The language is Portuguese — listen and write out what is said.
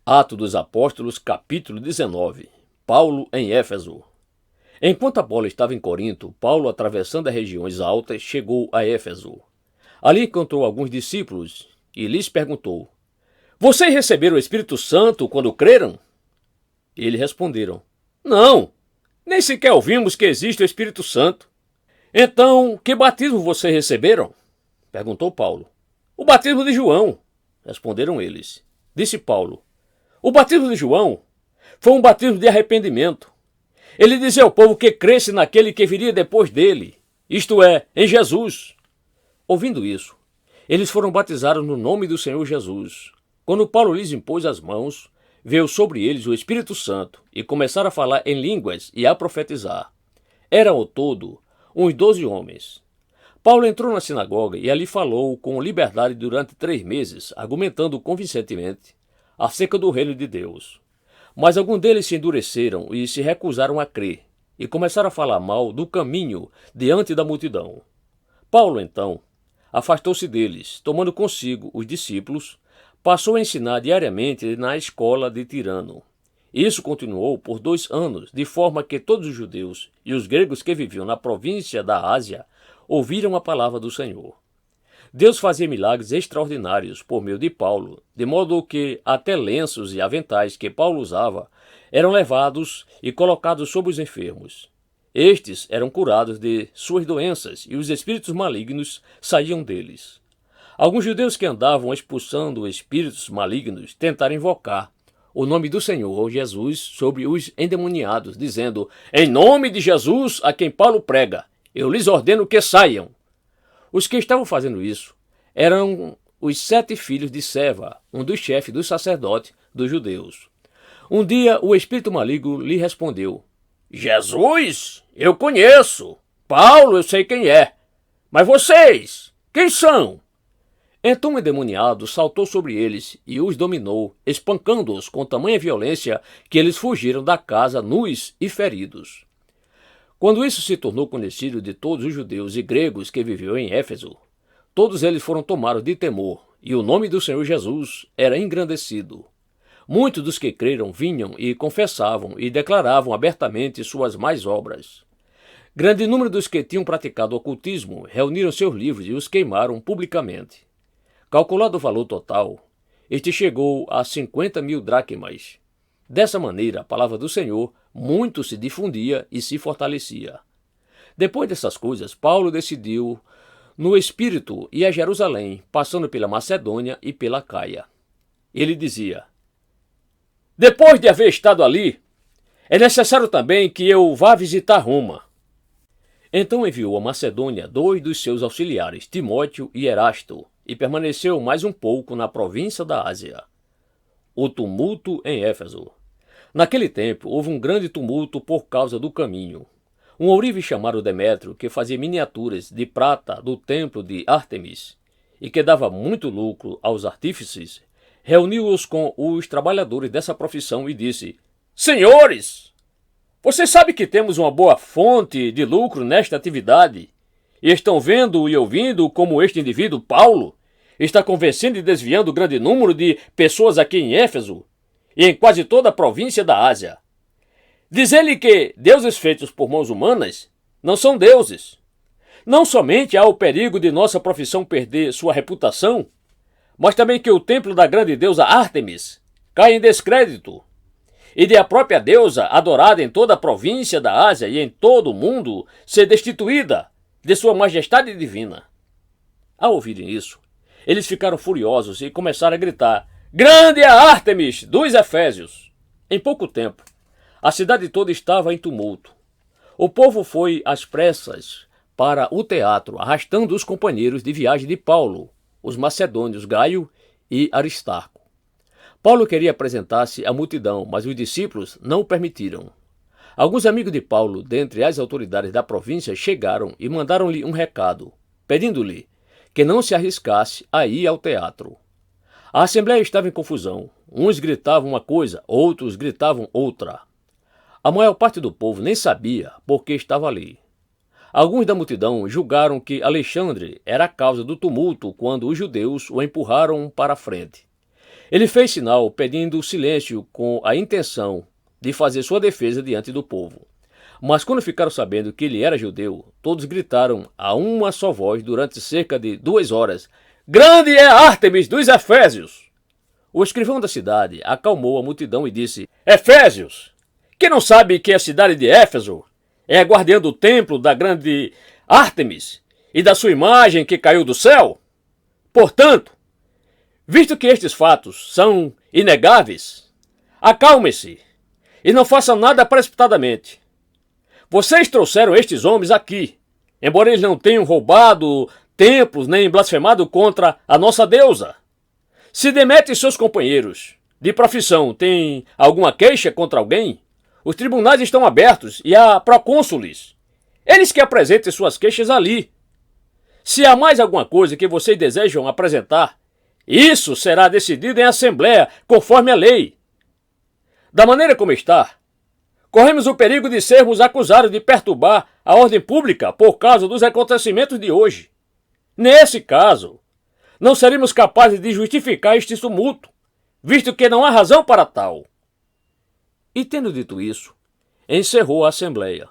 Atos dos Apóstolos, capítulo 19. Paulo em Éfeso. Enquanto Apolo estava em Corinto, Paulo, atravessando as regiões altas, chegou a Éfeso. Ali encontrou alguns discípulos e lhes perguntou: Vocês receberam o Espírito Santo quando creram? Eles responderam: Não, nem sequer ouvimos que existe o Espírito Santo. Então, que batismo vocês receberam? Perguntou Paulo. O batismo de João, responderam eles. Disse Paulo: O batismo de João foi um batismo de arrependimento. Ele dizia ao povo que cresce naquele que viria depois dele, isto é, em Jesus. Ouvindo isso, eles foram batizados no nome do Senhor Jesus. Quando Paulo lhes impôs as mãos, veio sobre eles o Espírito Santo e começaram a falar em línguas e a profetizar. Eram ao todo uns 12 homens. Paulo entrou na sinagoga e ali falou com liberdade durante 3 meses, argumentando convincentemente acerca do reino de Deus. Mas alguns deles se endureceram e se recusaram a crer, e começaram a falar mal do caminho diante da multidão. Paulo, então, afastou-se deles, tomando consigo os discípulos, passou a ensinar diariamente na escola de Tirano. Isso continuou por 2 anos, de forma que todos os judeus e os gregos que viviam na província da Ásia ouviram a palavra do Senhor. Deus fazia milagres extraordinários por meio de Paulo, de modo que até lenços e aventais que Paulo usava eram levados e colocados sobre os enfermos. Estes eram curados de suas doenças e os espíritos malignos saíam deles. Alguns judeus que andavam expulsando espíritos malignos tentaram invocar o nome do Senhor Jesus sobre os endemoniados, dizendo: Em nome de Jesus, a quem Paulo prega, eu lhes ordeno que saiam. Os que estavam fazendo isso eram os 7 filhos de Seva, um dos chefes dos sacerdotes dos judeus. Um dia o espírito maligno lhe respondeu: Jesus, eu conheço. Paulo, eu sei quem é. Mas vocês, quem são? Então o endemoniado saltou sobre eles e os dominou, espancando-os com tamanha violência que eles fugiram da casa nus e feridos. Quando isso se tornou conhecido de todos os judeus e gregos que viviam em Éfeso, todos eles foram tomados de temor, e o nome do Senhor Jesus era engrandecido. Muitos dos que creram vinham e confessavam e declaravam abertamente suas más obras. Grande número dos que tinham praticado ocultismo reuniram seus livros e os queimaram publicamente. Calculado o valor total, este chegou a 50.000 dracmas. Dessa maneira, a palavra do Senhor muito se difundia e se fortalecia. Depois dessas coisas, Paulo decidiu no Espírito ir a Jerusalém, passando pela Macedônia e pela Caia. Ele dizia: Depois de haver estado ali, é necessário também que eu vá visitar Roma. Então enviou a Macedônia 2 dos seus auxiliares, Timóteo e Erasto, e permaneceu mais um pouco na província da Ásia. O tumulto em Éfeso. Naquele tempo, houve um grande tumulto por causa do caminho. Um ourive chamado Demétrio, que fazia miniaturas de prata do templo de Ártemis e que dava muito lucro aos artífices, reuniu-os com os trabalhadores dessa profissão e disse: Senhores, vocês sabem que temos uma boa fonte de lucro nesta atividade e estão vendo e ouvindo como este indivíduo, Paulo, está convencendo e desviando grande número de pessoas aqui em Éfeso e em quase toda a província da Ásia. Diz ele que deuses feitos por mãos humanas não são deuses. Não somente há o perigo de nossa profissão perder sua reputação, mas também que o templo da grande deusa Ártemis caia em descrédito, e de a própria deusa, adorada em toda a província da Ásia e em todo o mundo, ser destituída de sua majestade divina. Ao ouvirem isso, eles ficaram furiosos e começaram a gritar: Grande é a Ártemis dos Efésios! Em pouco tempo, a cidade toda estava em tumulto. O povo foi às pressas para o teatro, arrastando os companheiros de viagem de Paulo, os macedônios Gaio e Aristarco. Paulo queria apresentar-se à multidão, mas os discípulos não o permitiram. Alguns amigos de Paulo, dentre as autoridades da província, chegaram e mandaram-lhe um recado, pedindo-lhe que não se arriscasse a ir ao teatro. A assembleia estava em confusão. Uns gritavam uma coisa, outros gritavam outra. A maior parte do povo nem sabia por que estava ali. Alguns da multidão julgaram que Alexandre era a causa do tumulto quando os judeus o empurraram para a frente. Ele fez sinal pedindo silêncio com a intenção de fazer sua defesa diante do povo. Mas quando ficaram sabendo que ele era judeu, todos gritaram a uma só voz durante cerca de 2 horas: "Grande é Ártemis dos Efésios!" O escrivão da cidade acalmou a multidão e disse: "Efésios, que não sabe que a cidade de Éfeso é a guardiã do templo da grande Ártemis e da sua imagem que caiu do céu? Portanto, visto que estes fatos são inegáveis, acalme-se e não faça nada precipitadamente. Vocês trouxeram estes homens aqui, embora eles não tenham roubado templos nem blasfemado contra a nossa deusa. Se Demétrio e seus companheiros de profissão têm alguma queixa contra alguém, os tribunais estão abertos e há procônsules. Eles que apresentem suas queixas ali. Se há mais alguma coisa que vocês desejam apresentar, isso será decidido em assembleia, conforme a lei. Da maneira como está, corremos o perigo de sermos acusados de perturbar a ordem pública por causa dos acontecimentos de hoje. Nesse caso, não seremos capazes de justificar este tumulto, visto que não há razão para tal." E tendo dito isso, encerrou a assembleia.